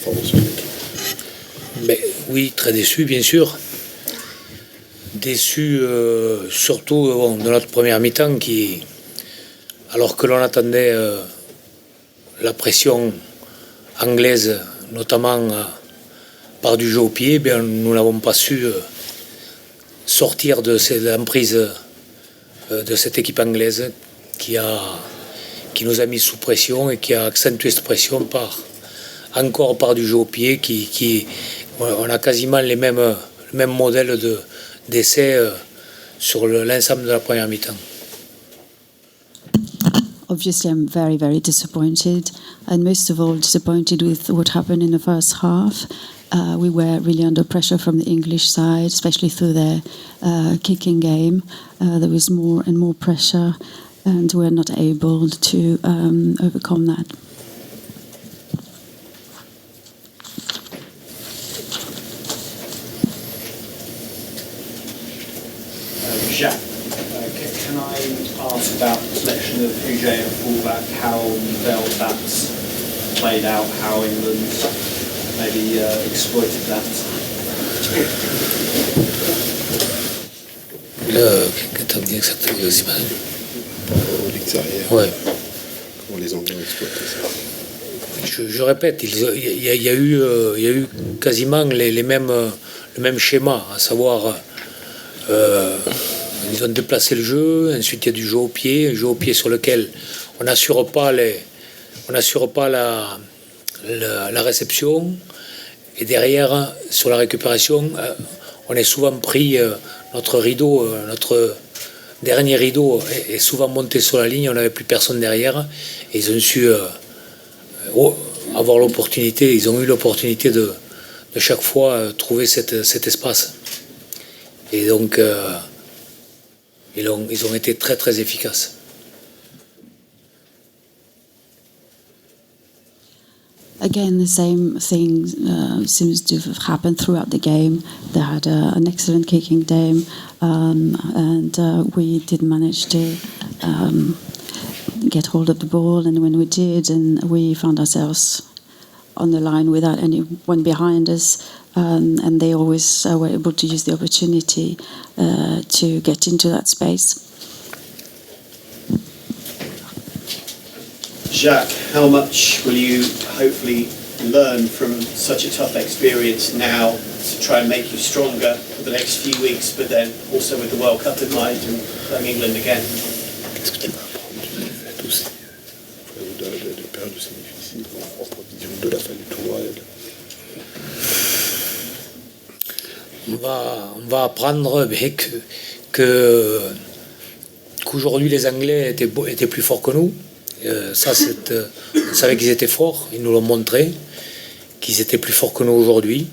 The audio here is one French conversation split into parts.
performance de l'équipe. Mais, oui, très déçu, bien sûr. Déçu surtout de notre première mi-temps qui, alors que l'on attendait la pression anglaise, notamment par du jeu au pied, bien, nous n'avons pas su sortir de l'emprise de cette équipe anglaise qui nous a mis sous pression et qui a accentué cette pression encore par du jeu au pied. On a quasiment le même modèle d'essai sur l'ensemble de la première mi-temps. Obviously, I'm very, very disappointed, and most of all disappointed with what happened in the first half. We were really under pressure from the English side, especially through their kicking game. There was more and more pressure, and we were not able to overcome that. Jacques, can I ask about the selection of Huget at fullback, how you felt that's played out, how England maybe exploited that? Qu'est-ce que exactement Au l'extérieur, ouais. comment les Anglais ont exploité ça. Je répète, il y a eu quasiment le même schéma, à savoir ils ont déplacé le jeu, ensuite il y a du jeu au pied, un jeu au pied sur lequel on n'assure pas la réception, et derrière, sur la récupération, on est souvent pris, notre dernier rideau est souvent monté sur la ligne, on n'avait plus personne derrière, et ils ont su avoir l'opportunité, ils ont eu l'opportunité de chaque fois trouver cet espace. Et donc, ils ont été très très efficaces. Again, the same thing seems to have happened throughout the game. They had an excellent kicking game, and we did manage to get hold of the ball. And when we did, and we found ourselves on the line without anyone behind us, and they always were able to use the opportunity to get into that space. Jacques, how much will you hopefully learn from such a tough experience now to try and make you stronger for the next few weeks, but then also with the World Cup in mind and playing England again? Qu'est-ce que tu vas apprendre du fait aussi de période aussi difficile, de la fin du tournoi? On va apprendre qu'aujourd'hui les Anglais étaient plus forts que nous. On savait qu'ils étaient forts, ils nous l'ont montré, qu'ils étaient plus forts que nous aujourd'hui.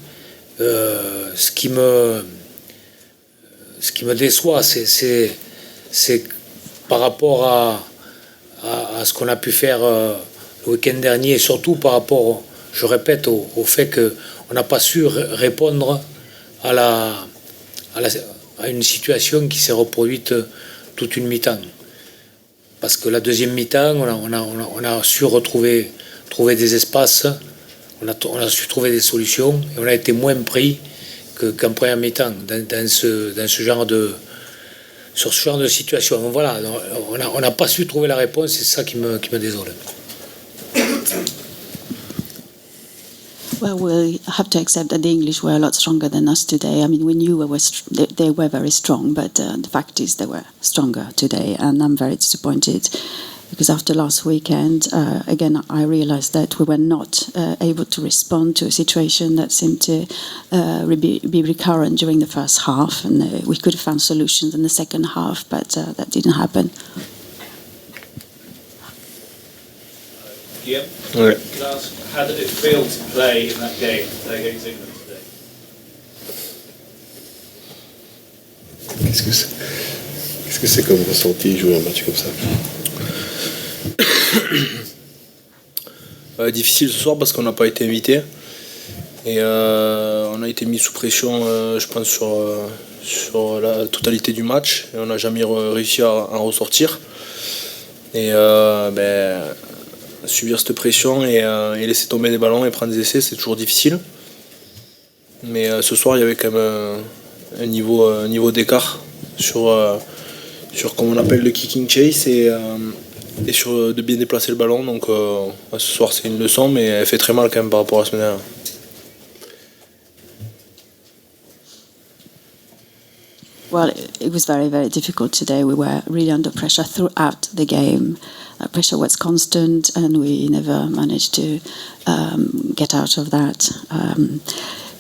Ce qui me déçoit, c'est par rapport à ce qu'on a pu faire le week-end dernier, et surtout par rapport, je répète, au fait qu'on n'a pas su répondre à une situation qui s'est reproduite toute une mi-temps. Parce que la deuxième mi-temps, on a su trouver des espaces, on a su trouver des solutions, et on a été moins pris qu'en première mi-temps sur ce genre de situation. Donc voilà, on n'a pas su trouver la réponse, c'est ça qui me désole. Well, we have to accept that the English were a lot stronger than us today. I mean, we knew they were very strong, but the fact is they were stronger today, and I'm very disappointed because after last weekend, again, I realized that we were not able to respond to a situation that seemed to be recurrent during the first half, and we could have found solutions in the second half, but that didn't happen. Yep. Ouais. How did it feel to play in that game against England today? Qu'est-ce que c'est comme ressenti jouer un match comme ça? Difficile ce soir parce qu'on n'a pas été invité et on a été mis sous pression, je pense, sur la totalité du match et on n'a jamais réussi à en ressortir. Et subir cette pression et laisser tomber des ballons et prendre des essais, c'est toujours difficile. Mais ce soir, il y avait quand même un niveau d'écart sur comme on appelle le kicking chase et sur de bien déplacer le ballon. Donc ce soir, c'est une leçon, mais elle fait très mal quand même par rapport à la semaine dernière. Well, it was very, very difficult today. We were really under pressure throughout the game. Pressure was constant, and we never managed to get out of that.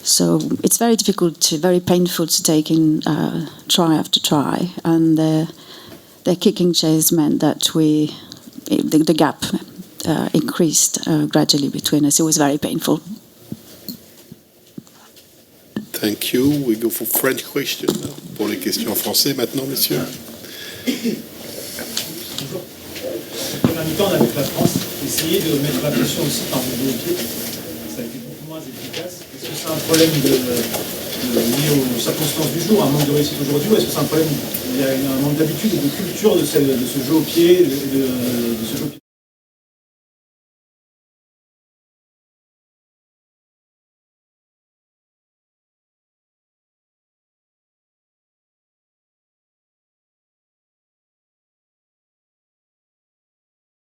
So it's very difficult, very painful to take in try after try, and the kicking chase meant that the gap increased gradually between us. It was very painful. Thank you. We go for French question. Pour les questions en français maintenant, messieurs. En mi-temps, on avait la France essayer de mettre la pression aussi par le dos au pied. Ça a été beaucoup moins efficace. Est-ce que c'est un problème lié aux circonstances du jour, un manque de réussite aujourd'hui, ou est-ce que c'est un problème, il y a un manque d'habitude et de culture de ce jeu au pied, de ce jeu au pied?